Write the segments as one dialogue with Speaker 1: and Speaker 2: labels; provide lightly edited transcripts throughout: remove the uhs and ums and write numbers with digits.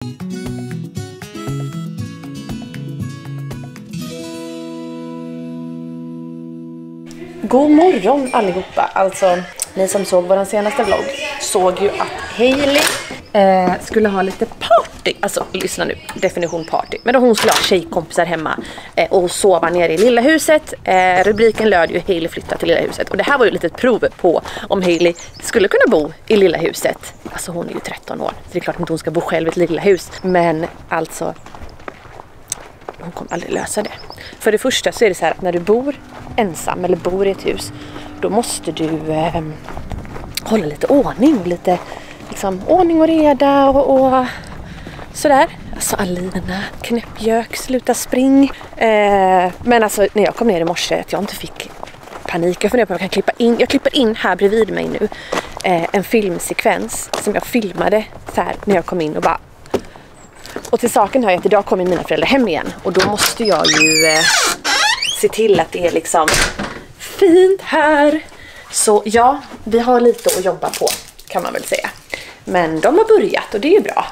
Speaker 1: God morgon allihopa. Alltså, ni som såg vår senaste vlogg såg ju att Hailey skulle ha lite party. Alltså, lyssna nu. Definition party. Men då hon skulle ha tjejkompisar hemma och sova nere i lilla huset. Rubriken löd ju Hailey flyttar till lilla huset. Och det här var ju lite ett prov på om Hailey skulle kunna bo i lilla huset. Alltså hon är ju 13 år. Så det är klart att hon ska bo själv i ett lilla hus. Men alltså, hon kommer aldrig lösa det. För det första så är det så här att när du bor ensam eller bor i ett hus, då måste du hålla lite ordning. Lite liksom ordning och reda och sådär. Alltså Alina, knäppjök, sluta spring. Men alltså när jag kom ner i morse att jag inte fick panik. Jag funderar på att jag kan klippa in. Jag klipper in här bredvid mig nu en filmsekvens som jag filmade så här när jag kom in och bara. Och till saken hör jag att idag kommer mina föräldrar hem igen. Och då måste jag ju se till att det är liksom fint här. Så ja, vi har lite att jobba på kan man väl säga. Men de har börjat och det är ju bra.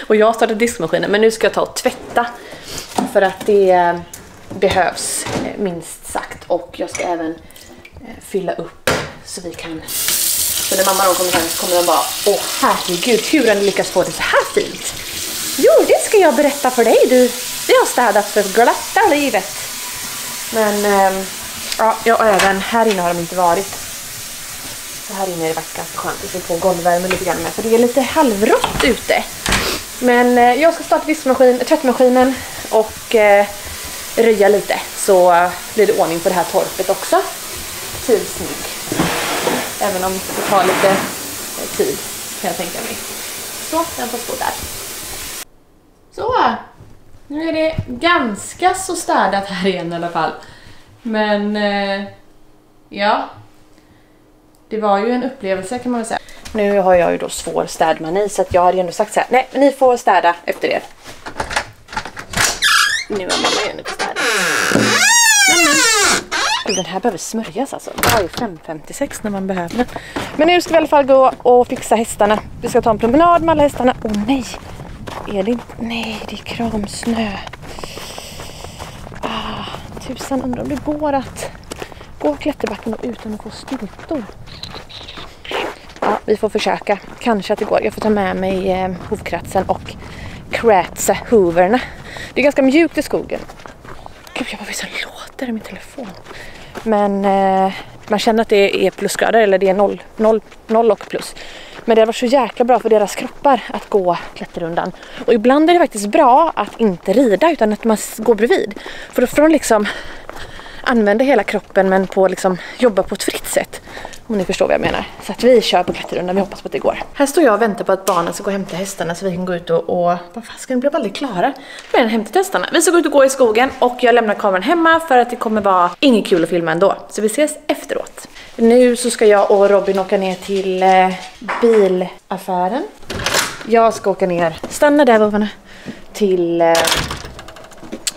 Speaker 1: Och jag har startat diskmaskinen, men nu ska jag ta och tvätta. För att det behövs minst sagt. Och jag ska även fylla upp så vi kan. Så när mamma kommer hem så kommer de bara, åh herregud, hur har ni lyckats få det så här fint? Jo, det ska jag berätta för dig du. Vi har städat för glatta livet. Men ja, jag har även, här inne har de inte varit. Så här inne är det faktiskt ganska skönt att se på golvvärme lite grann med. För det är lite halvrått ute. Men jag ska starta tvättmaskinen och röja lite. Så blir det ordning på det här torpet också. Tidsnygg. Även om det tar lite tid kan jag tänka mig. Så, den får stå där. Så, nu är det ganska så städat här igen i alla fall. Men ja, det var ju en upplevelse kan man väl säga. Nu har jag ju då svår städmani så att jag har ju ändå sagt så här: nej, men ni får städa efter er. Nu har mamma ju inte städat. Men den här behöver smörjas alltså. Det var ju 5,56 när man behöver den. Men nu ska vi i alla fall gå och fixa hästarna. Vi ska ta en promenad med alla hästarna. Åh nej! Är det? Nej, det är kramsnö. Tusan, undrar om det går att gå klätterbacken utan att få stultor. Ja, vi får försöka. Kanske att det går. Jag får ta med mig hovkratsen och kratsa hoverna. Det är ganska mjukt i skogen. Gud, jag bara vill så låter i min telefon. Men man känner att det är plusgrader eller det är noll och plus. Men det har varit så jäkla bra för deras kroppar att gå klätterrundan. Och ibland är det faktiskt bra att inte rida utan att man går bredvid. För då får de liksom använda hela kroppen men på liksom jobba på ett fritt sätt. Om ni förstår vad jag menar. Så att vi kör på klätterrundan, vi hoppas på att det går. Här står jag och väntar på att barnen ska gå och hämta hästarna så vi kan gå ut och vad fan ska ni bli aldrig klara? Men hämta hästarna. Vi ska gå ut och gå i skogen och jag lämnar kameran hemma för att det kommer vara inget kul att filma ändå. Så vi ses efteråt. Nu så ska jag och Robin åka ner till bilaffären. Jag ska åka ner, stanna där vovvarna, till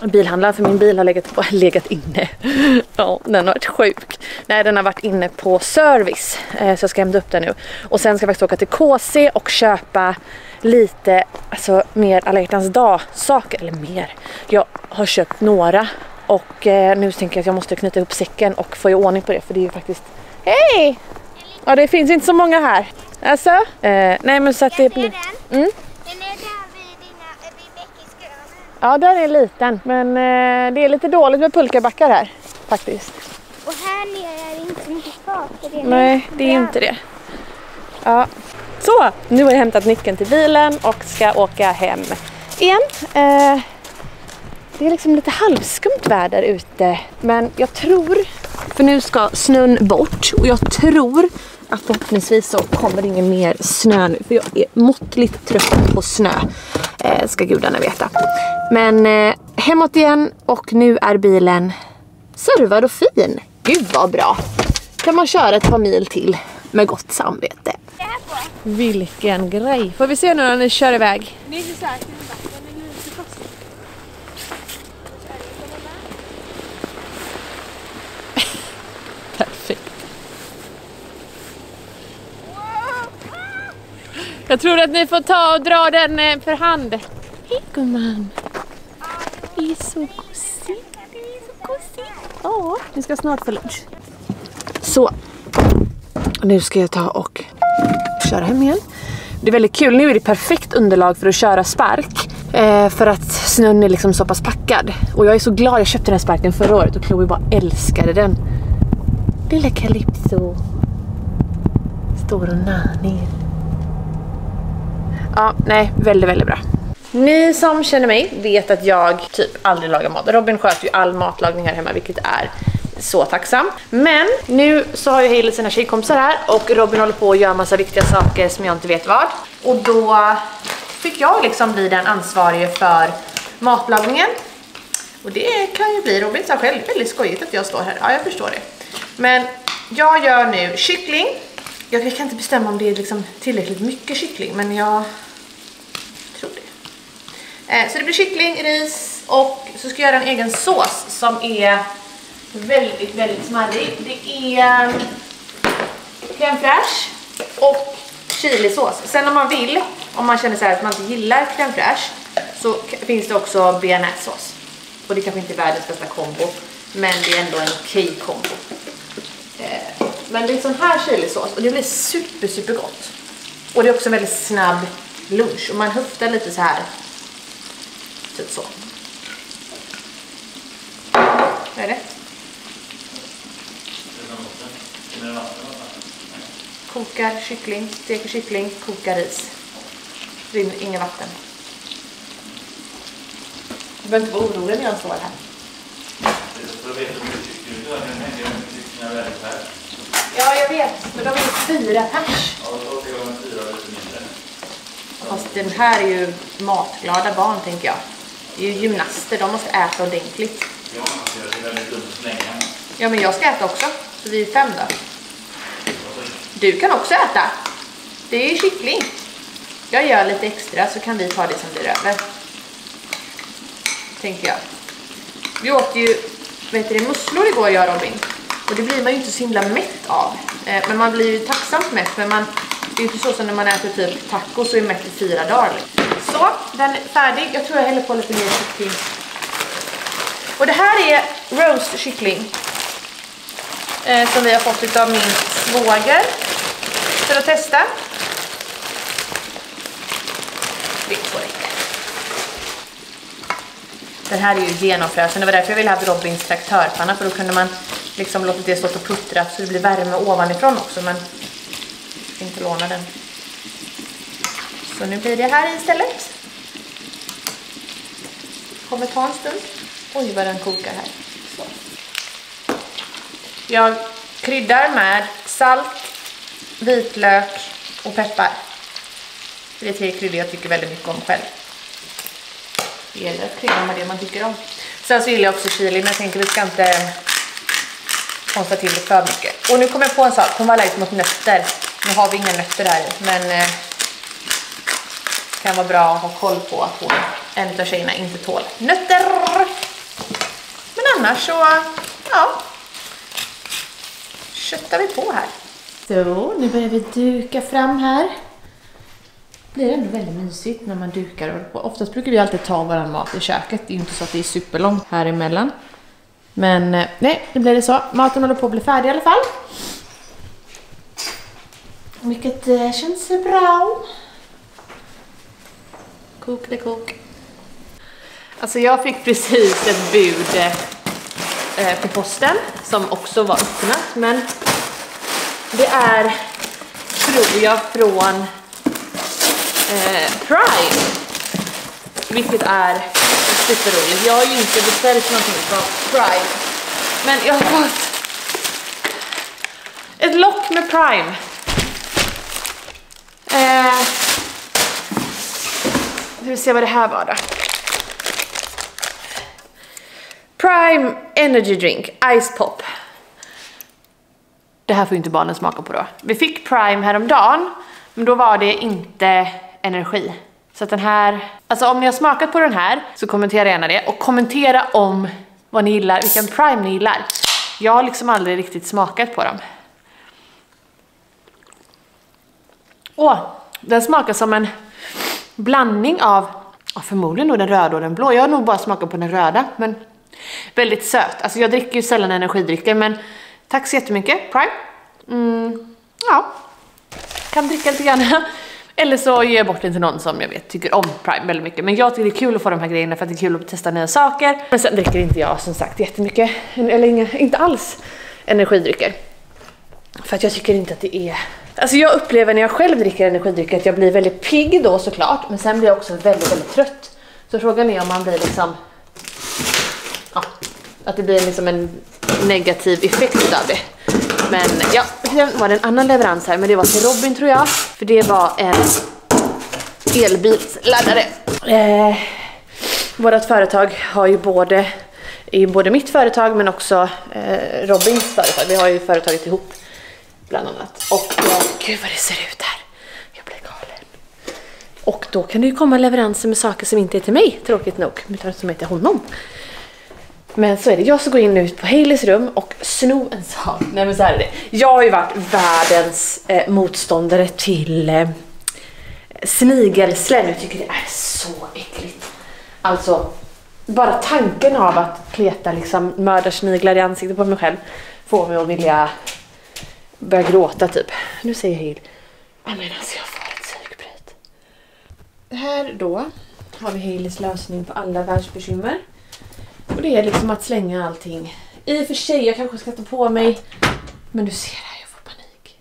Speaker 1: bilhandlaren för min bil har legat inne. Ja, den har varit sjuk. Nej, den har varit inne på service. Så jag ska hämta upp den nu. Och sen ska jag faktiskt åka till KC och köpa lite, alltså mer alla hjärtans dag saker. Eller mer. Jag har köpt några. Och nu tänker jag att jag måste knyta ihop säcken och få i ordning på det. För det är ju faktiskt. Hej! Ja, det finns inte så många här. Alltså? Nej, men så att det blir.
Speaker 2: Den är där vid bäckisgrönen.
Speaker 1: Ja, där är liten. Men det är lite dåligt med pulkabackar här, faktiskt.
Speaker 2: Och här nere är det inte så mycket kvar.
Speaker 1: Nej, det är inte det. Ja. Så, nu har jag hämtat nyckeln till bilen och ska åka hem igen. Det är liksom lite halvskumt väder ute. Men jag tror, för nu ska snön bort. Och jag tror att förhoppningsvis så kommer det ingen mer snö nu. För jag är måttligt trött på snö. Ska gudarna veta. Men hemåt igen och nu är bilen servad och fin. Gud vad bra. Kan man köra ett par mil till med gott samvete. Vilken grej. Får vi se nu när ni kör iväg.
Speaker 2: Det är så säkert att den är lite fast.
Speaker 1: Perfekt. Jag tror att ni får ta och dra den för hand. Hej gumman. Det är så gosigt. Det är så gosigt. Ja, vi ska snart få lunch. Så. Nu ska jag ta och köra hem igen. Det är väldigt kul. Nu är det perfekt underlag för att köra spark. För att snön är liksom så pass packad. Och jag är så glad jag köpte den här sparken förra året. Och Chloe bara älskade den. Lilla Calypso. Står och nani. Ja, nej. Väldigt, väldigt bra. Ni som känner mig vet att jag typ aldrig lagar mat. Robin sköter ju all matlagning här hemma, vilket är så tacksam. Men nu så har ju Hailey sina tjejkompisar här och Robin håller på att göra massa viktiga saker som jag inte vet vad. Och då fick jag liksom bli den ansvarige för matlagningen. Och det kan ju bli, Robin sa själv, väldigt skojigt att jag står här. Ja, jag förstår det. Men jag gör nu kyckling. Jag kan inte bestämma om det är liksom tillräckligt mycket kyckling, men jag tror det. Så det blir kyckling, ris och så ska jag göra en egen sås som är väldigt, väldigt smarrig. Det är crème fraîche och chilisås. Sen om man vill, om man känner så här att man inte gillar crème fraîche, så finns det också bearnaisesås. Och det kanske inte är världens bästa kombo, men det är ändå en okej kombo. Men det är sån här chilisås och det blir super gott. Och det är också en väldigt snabb lunch och man höftar lite så här. Typ så. Vad är det? Kokar kyckling, steker kyckling, kokar ris. Rinner inget vatten. Du behöver inte vara orolig när jag står här. Ja, jag vet. Men de är 4 pers.
Speaker 3: Ja, då ska de 4 lite mindre.
Speaker 1: Fast den här är ju matglada barn, tänker jag. Det är ju gymnaster, de måste äta ordentligt.
Speaker 3: Ja, det är väldigt dumt så länge.
Speaker 1: Ja, men jag ska äta också. Så vi är 5 då. Du kan också äta. Det är ju kyckling. Jag gör lite extra så kan vi ta det som blir över. Tänker jag. Vi åt ju musslor igår, jag och Robin. Och det blir man ju inte så himla mätt av. Men man blir ju tacksamt mätt. Men det är ju inte så som när man äter typ tacos så är mätt i 4 dagar. Så, den är färdig. Jag tror jag häller på lite mer kyckling. Och det här är roast kyckling. Som vi har fått av min svåger. För att testa. Det är så räcker. Den här är ju genomfräsen. Det var därför jag ville ha Robins traktörpanna. För då kunde man liksom låta det stå och puttra så det blir värme ovanifrån också. Men jag ska inte låna den. Så nu blir det här istället. Kommer ta en stund. Oj, vad den kokar här. Så. Jag kryddar med salt, vitlök och peppar. Det är 3 kryddor jag tycker väldigt mycket om själv. Det gäller att krydda med det man tycker om. Sen så gillar jag också chili, men jag tänker att vi ska inte konsta till det för mycket. Och nu kommer jag på en sak. Hon var allergisk mot nötter. Nu har vi inga nötter här, men det kan vara bra att ha koll på att hon, en av tjejerna, inte tål nötter. Men annars så, ja, köttar vi på här. Så, nu börjar vi duka fram här. Det är ändå väldigt mysigt när man dukar. Oftast brukar vi alltid ta våran mat i köket. Det är inte så att det är superlångt här emellan. Men nej, det blir det så. Maten håller på att bli färdig i alla fall. Vilket känns bra. Kok det kok. Alltså jag fick precis ett bud på posten som också var öppnat. Men det är, tror jag, från Prime. Vilket är superroligt. Jag har ju inte beställt någonting från Prime. Men jag har fått ett lock med Prime. Vi vill se vad det här var då. Prime Energy Drink Ice Pop. Det här får ju inte barnen smaka på då. Vi fick Prime häromdagen, men då var det inte energi. Så att den här, alltså om ni har smakat på den här så kommentera gärna det. Och kommentera om vad ni gillar, vilken Prime ni gillar. Jag har liksom aldrig riktigt smakat på dem. Åh, Den smakar som en blandning av förmodligen nog den röda och den blå. Jag har nog bara smakat på den röda, men väldigt söt. Alltså jag dricker ju sällan energidrycker, men tack så jättemycket, Prime. Ja, kan dricka lite grann. Eller så ger jag bort den till någon som jag vet tycker om Prime väldigt mycket. Men jag tycker det är kul att få de här grejerna för att det är kul att testa nya saker. Men sen dricker inte jag som sagt jättemycket, eller inte alls energidrycker. För att jag tycker inte att det är... Alltså jag upplever när jag själv dricker energidrycker att jag blir väldigt pigg då såklart. Men sen blir jag också väldigt, väldigt trött. Så frågan är om man blir liksom... Ja, att det blir liksom en negativ effekt av det. Men ja, det var en annan leverans här. Men det var till Robin tror jag. För det var en elbilsladdare. Vårt företag har ju både mitt företag men också Robins företag. Vi har ju företaget ihop bland annat. Och gud vad det ser ut här. Jag blir galen. Och då kan det ju komma leveranser med saker som inte är till mig, tråkigt nog. Utan som är till honom. Men så är det. Jag ska gå in ut på Haileys rum och sno en sak. Nej men så här är det. Jag har ju varit världens motståndare till snigelslem. Jag tycker det är så äckligt. Alltså, bara tanken av att kleta liksom mördarsniglar i ansiktet på mig själv får mig att vilja börja gråta typ. Nu säger Hailey. Men alltså jag får ett psykbryt. Här då har vi Haileys lösning på alla världsbekymmer. Och det är liksom att slänga allting. I och för sig, jag kanske ska ta på mig. Men du ser här, jag får panik.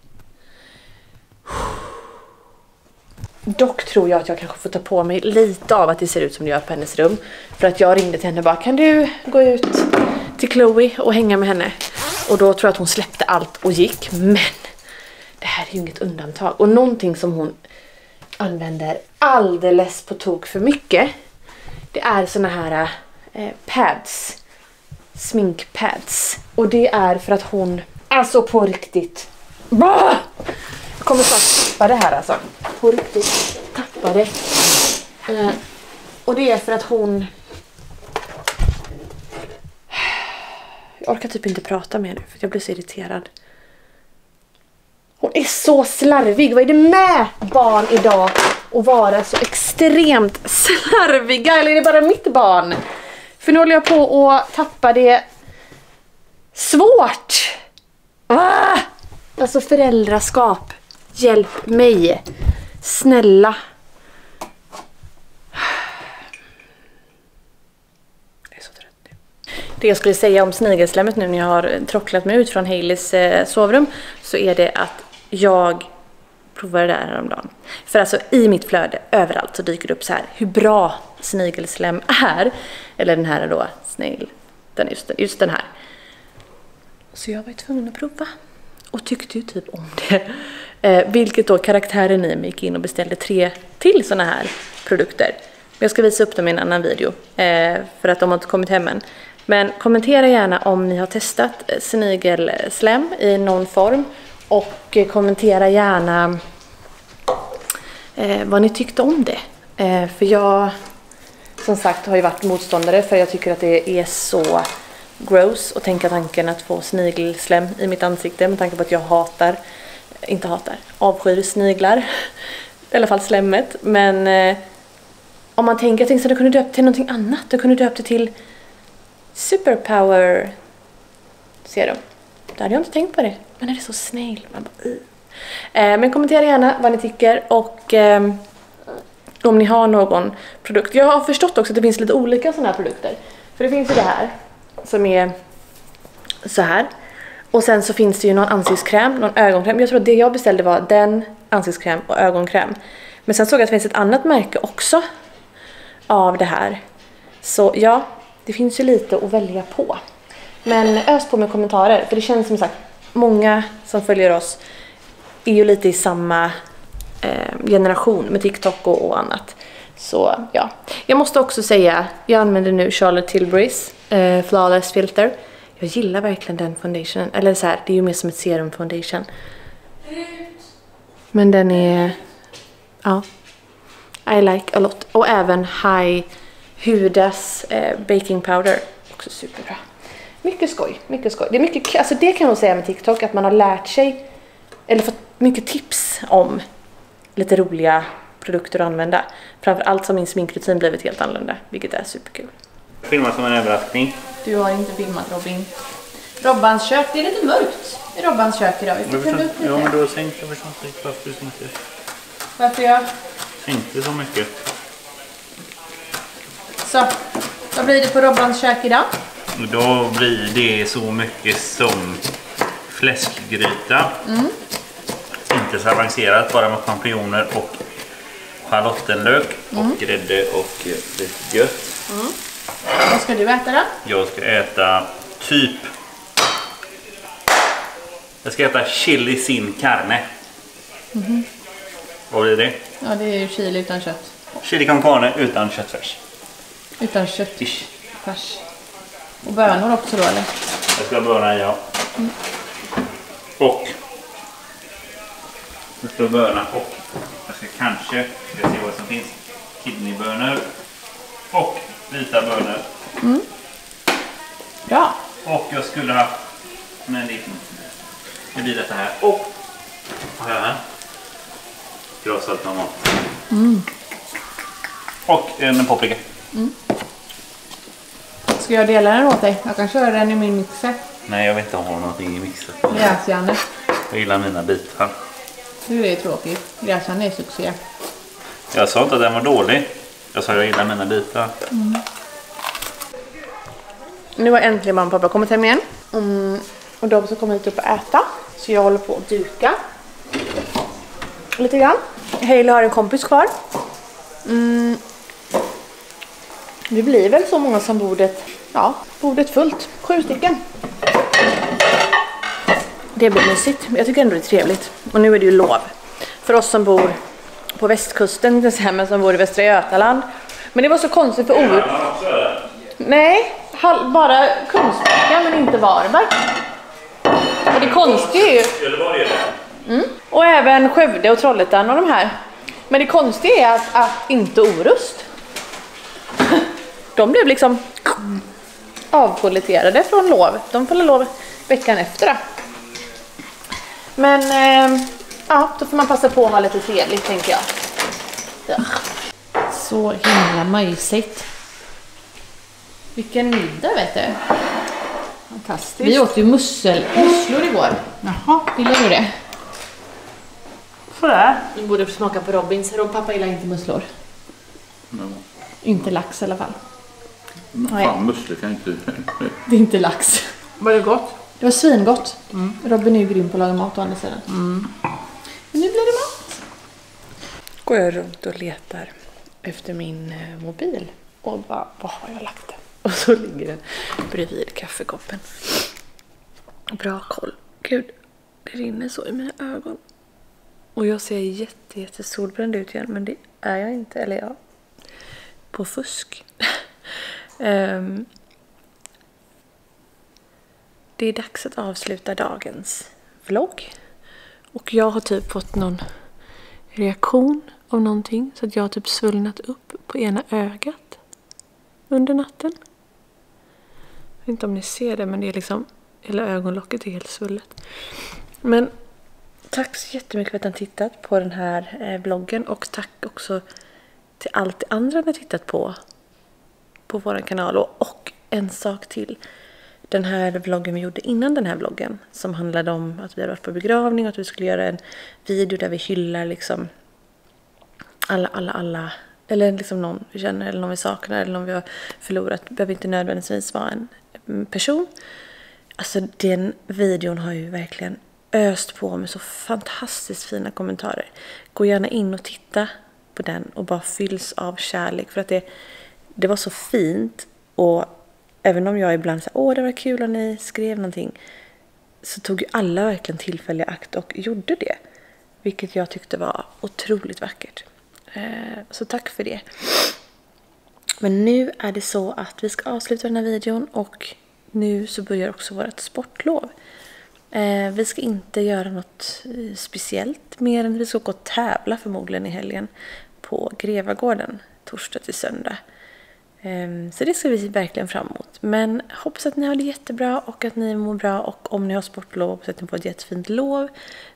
Speaker 1: Dock tror jag att jag kanske får ta på mig lite av att det ser ut som det gör på hennes rum. För att jag ringde till henne och bara, kan du gå ut till Chloe och hänga med henne? Och då tror jag att hon släppte allt och gick. Men det här är ju inget undantag. Och någonting som hon använder alldeles på tok för mycket. Det är såna här pads. Sminkpads. Och det är för att hon, alltså på riktigt. Bah! Jag kommer snart tappa det här alltså. På riktigt tappa det. Och det är för att hon... Jag orkar typ inte prata med henne för jag blir så irriterad. Hon är så slarvig. Vad är det med barn idag att vara så extremt slarviga? Eller är det bara mitt barn? För nu håller jag på att tappa det. Svårt. Alltså föräldraskap. Hjälp mig. Snälla. Jag är så trött nu. Det jag skulle säga om snigelslämmet nu när jag har trocklat mig ut från Haileys sovrum. Så är det att jag provade det där häromdagen. För alltså i mitt flöde överallt så dyker det upp så här. Hur bra snigelslem är. Eller den här då. Snail. Just den här. Så jag var tvungen att prova. Och tyckte ju typ om det. Vilket då karaktären i mig gick in och beställde 3 till såna här produkter. Jag ska visa upp dem i en annan video. För att de har inte kommit hem än. Men kommentera gärna om ni har testat snigelslem i någon form. Och kommentera gärna vad ni tyckte om det. För jag som sagt har ju varit motståndare. För jag tycker att det är så gross att tänka tanken att få snigelslem i mitt ansikte. Med tanke på att jag avskyr sniglar. I alla fall slemmet. Men om man tänker, jag tänkte att du kunde döpa till någonting annat. Du kunde döpa det till Superpower serum. Där hade jag inte tänkt på det. Men är det så snail? Man bara, men kommentera gärna vad ni tycker. Och om ni har någon produkt. Jag har förstått också att det finns lite olika sådana här produkter. För det finns ju det här. Som är så här. Och sen så finns det ju någon ansiktskräm, någon ögonkräm. Jag tror att det jag beställde var den ansiktskräm och ögonkräm. Men sen såg jag att det finns ett annat märke också av det här. Så ja, det finns ju lite att välja på. Men ös på med kommentarer. För det känns som sagt, många som följer oss är ju lite i samma generation med TikTok och annat. Så ja, jag måste också säga, jag använder nu Charlotte Tilbury's Flawless Filter. Jag gillar verkligen den foundationen. Eller så här, det är ju mer som ett serum foundation. Men den är, ja, I like a lot. Och även Hudas baking powder, också superbra. Mycket skoj, mycket skoj. Det är mycket, alltså det kan man säga med TikTok, att man har lärt sig eller fått mycket tips om lite roliga produkter att använda. Framförallt som min sminkrutin blivit helt annorlunda, vilket är superkul.
Speaker 3: Filma som en överraskning.
Speaker 1: Du har inte filmat, Robin. Robbans kök, det är lite mörkt i Robbans kök idag. Vi får kunna upp lite.
Speaker 3: Ja, men då sänkte jag förstås inte varför du sänkte.
Speaker 1: Varför jag?
Speaker 3: Inte så mycket.
Speaker 1: Så, vad blir det på Robbans kök idag?
Speaker 3: Då blir det så mycket som fläskgryta. Inte så avancerat, bara med champinjoner och schalottenlök och grädde och lite gött.
Speaker 1: Vad ska du äta då?
Speaker 3: Jag ska äta jag ska äta chili sin carne. Vad blir det?
Speaker 1: Ja, det är ju chili utan kött.
Speaker 3: Chili con carne utan köttfärs.
Speaker 1: Utan kött.
Speaker 3: Ish.
Speaker 1: Färs. Och bönor också då, eller?
Speaker 3: Jag ska börna, ja. Och jag ska börna och jag ska kanske se vad som finns. Kidneybönor och vita bönor.
Speaker 1: Bra.
Speaker 3: Och jag skulle ha, men det blir detta här. Och vad har jag här? Gråsalt tomat. Och en paprika.
Speaker 1: Ska jag dela den åt dig? Jag kan köra den i min mixer.
Speaker 3: Nej, jag vill inte ha någonting i mixen.
Speaker 1: Gräsjanne.
Speaker 3: Jag gillar mina bitar.
Speaker 1: Det är tråkigt. Gräsjanne är succé.
Speaker 3: Jag sa inte att den var dålig. Jag sa att jag gillar mina bitar.
Speaker 1: Nu har äntligen mamma och pappa kommit hem igen. Och de ska komma hit upp och äta. Så jag håller på att duka. Lite grann. Hailey har en kompis kvar. Det blir väl så många som bordet fullt. 7 stycken. Det blir mysigt. Jag tycker ändå det är trevligt. Och nu är det ju lov. För oss som bor på västkusten, men som bor i Västra Götaland. Men det var så konstigt för Nej, bara Kungsbacka men inte Varberg. Och det konstiga är ju... Och även Skövde och Trollhättan och de här. Men det konstiga är att inte Orust. De blev liksom avpoliterade från lov. De får lov veckan efter då. Men då får man passa på att ha lite trevligt, tänker jag. Ja. Så himla mysigt. Vilken middag, vet du. Fantastiskt. Vi åt ju musslor igår. Jaha. Gillar du det?
Speaker 3: Sådär.
Speaker 1: Vi borde smaka på Robins. Pappa gillar inte musslor. Inte lax i alla fall.
Speaker 3: Fan, musslor kan inte...
Speaker 1: Det är inte lax.
Speaker 2: Var det gott?
Speaker 1: Det var svingott. Robin är ju grym på att laga mat å andra sidan. Men nu blir det mat. Går jag runt och letar efter min mobil. Och bara, vad har jag lagt den? Och så ligger den bredvid kaffekoppen. Bra koll. Gud, det rinner så i mina ögon. Och jag ser jätte solbränd ut igen. Men det är jag inte. Eller jag. På fusk. Det är dags att avsluta dagens vlogg. Och jag har typ fått någon reaktion av någonting. Så att jag har typ svullnat upp på ena ögat under natten. Jag vet inte om ni ser det, men det är liksom, hela ögonlocket är helt svullet. Men tack så jättemycket för att ni har tittat på den här vloggen. Och tack också till allt det andra ni har tittat på vår kanal. Och en sak till. Den här vloggen vi gjorde innan den här vloggen, som handlade om att vi hade varit på begravning och att vi skulle göra en video där vi hyllar liksom alla, eller liksom någon vi känner eller någon vi saknar eller någon vi har förlorat. Det behöver inte nödvändigtvis vara en person. Alltså den videon har ju verkligen öst på med så fantastiskt fina kommentarer. Gå gärna in och titta på den och bara fylls av kärlek, för att det var så fint. Och även om jag ibland sa, det var kul att ni skrev någonting, så tog ju alla verkligen tillfälliga akt och gjorde det. Vilket jag tyckte var otroligt vackert. Så tack för det. Men nu är det så att vi ska avsluta den här videon. Och nu så börjar också vårt sportlov. Vi ska inte göra något speciellt mer än vi ska gå och tävla förmodligen i helgen på Grevagården, torsdag till söndag. Så det ska vi verkligen fram emot. Men hoppas att ni har det jättebra och att ni mår bra. Och om ni har sportlov, hoppas att ni får ett jättefint lov.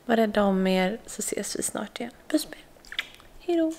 Speaker 1: Var rädda om er, så ses vi snart igen. Puss med er. Hej då!